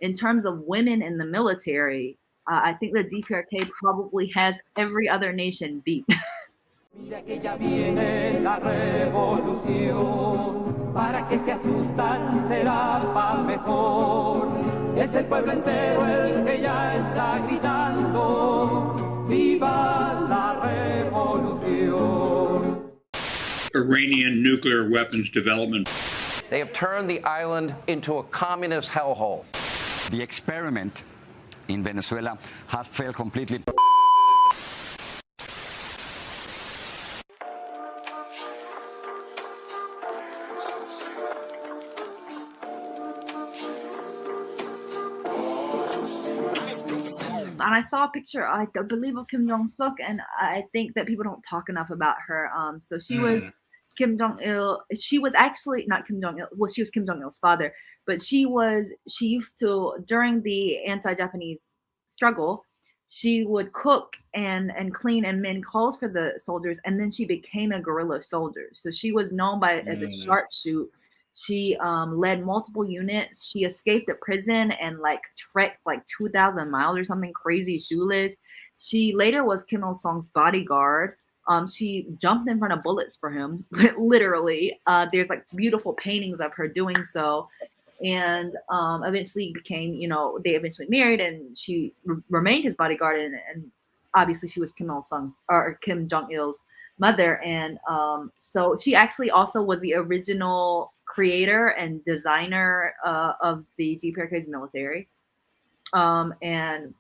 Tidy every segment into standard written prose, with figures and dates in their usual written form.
in terms of women in the military, I think the DPRK probably has every other nation beat. Mira que ya viene la revolución, para que se asustan será pa' mejor. Es el pueblo entero el que ya está gritando, ¡viva la revolución! Iranian nuclear weapons development. They have turned the island into a communist hellhole. The experiment in Venezuela has failed completely. And I saw a picture, I believe, of Kim Jong-suk, and I think that people don't talk enough about her. So she was Kim Jong-il. She was actually not Kim Jong-il. Well, she was Kim Jong-il's father, but she used to, during the anti-Japanese struggle, she would cook and clean and mend clothes for the soldiers, and then she became a guerrilla soldier. So she was known as a sharpshoot. She led multiple units. She escaped a prison and trekked 2,000 miles or something crazy shoeless. She later was Kim Il-sung's bodyguard. She jumped in front of bullets for him, literally. There's beautiful paintings of her doing so. And eventually became, they eventually married, and she remained his bodyguard. And obviously she was Kim Il-sung's or Kim Jong-il's mother. And so she actually also was the original creator and designer of the DPRK's military. And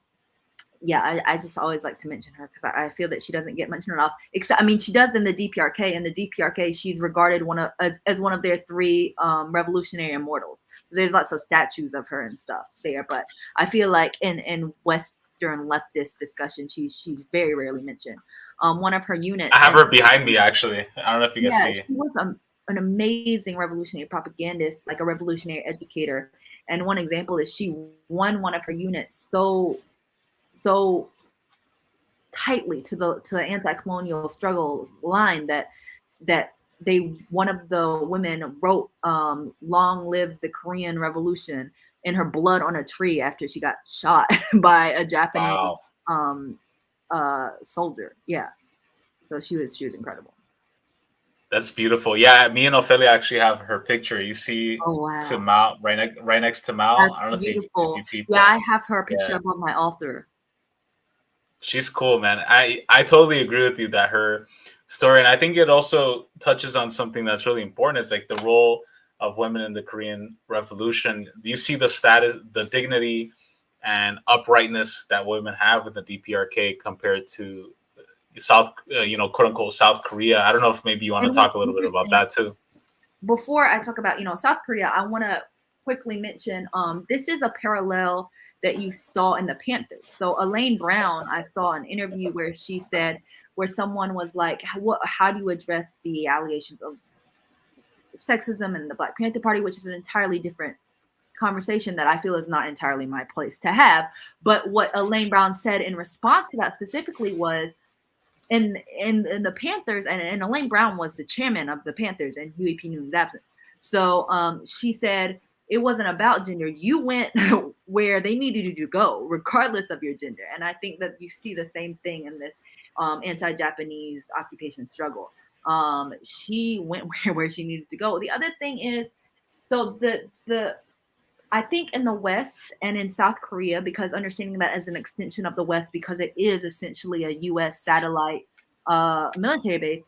yeah, I just always like to mention her because I feel that she doesn't get mentioned enough. Except, she does in the DPRK. In the DPRK, she's regarded as one of their 3 revolutionary immortals. So there's lots of statues of her and stuff there. But I feel like in Western leftist discussion, she's very rarely mentioned. One of her units. I have her behind me, actually. I don't know if you can see. She was an amazing revolutionary propagandist, a revolutionary educator. And one example is she won one of her units so tightly to the anti-colonial struggle line that one of the women wrote "Long Live the Korean Revolution" in her blood on a tree after she got shot by a Japanese soldier. Yeah, so she was incredible. That's beautiful. Yeah, me and Ophelia actually have her picture. You see, to Mao, right next to Mao. That's I don't know beautiful. if you people. Yeah, I have her picture above my altar. She's cool, man. I totally agree with you that her story, and I think it also touches on something that's really important. It's the role of women in the Korean Revolution. You see the status, the dignity, and uprightness that women have in the DPRK compared to South, quote unquote, South Korea. I don't know if maybe you want to talk a little bit about that too. Before I talk about, South Korea, I want to quickly mention this is a parallel that you saw in the Panthers. So Elaine Brown, I saw an interview where she said, where someone was like, how do you address the allegations of sexism in the Black Panther Party, which is an entirely different conversation that I feel is not entirely my place to have. But what Elaine Brown said in response to that specifically was, in the Panthers, and Elaine Brown was the chairman of the Panthers and Huey P. Newton's absent. So she said, it wasn't about gender. You went where they needed you to go, regardless of your gender. And I think that you see the same thing in this anti-Japanese occupation struggle. She went where she needed to go. The other thing is, so I think in the West and in South Korea, because understanding that as an extension of the West, because it is essentially a U.S. satellite military base,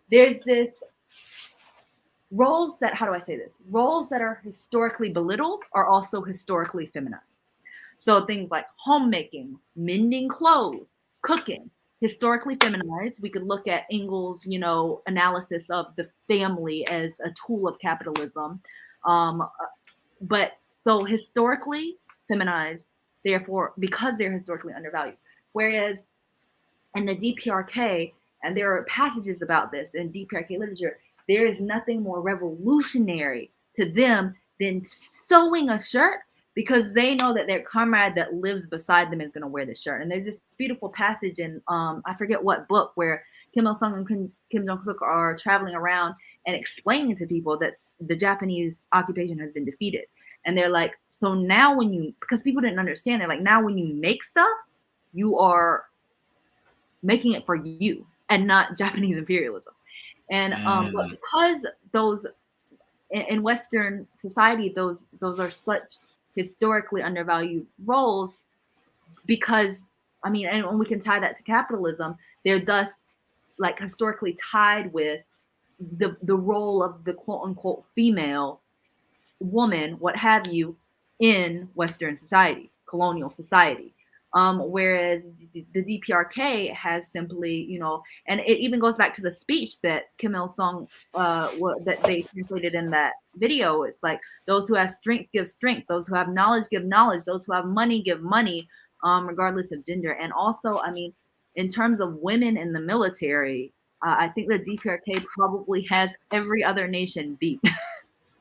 there's this roles that, how do I say this? Roles that are historically belittled are also historically feminized. So things like homemaking, mending clothes, cooking, historically feminized. We could look at Engels', analysis of the family as a tool of capitalism. But so historically feminized, therefore, because they're historically undervalued. Whereas in the DPRK, and there are passages about this in DPRK literature, there is nothing more revolutionary to them than sewing a shirt, because they know that their comrade that lives beside them is going to wear the shirt. And there's this beautiful passage in, I forget what book, where Kim Il-sung and Kim Jong-suk are traveling around and explaining to people that the Japanese occupation has been defeated. And they're like, So now because people didn't understand it, like now when you make stuff, you are making it for you and not Japanese imperialism. And but because those in Western society, those are such historically undervalued roles, because I mean, and we can tie that to capitalism, they're thus like historically tied with the role of the quote unquote female woman, what have you, in Western society, colonial society. Whereas the DPRK has simply, you know, and it even goes back to the speech that Kim Il-sung, that they translated in that video. It's like, those who have strength give strength, those who have knowledge give knowledge, those who have money give money, regardless of gender. And also, I mean, in terms of women in the military, I think the DPRK probably has every other nation beat.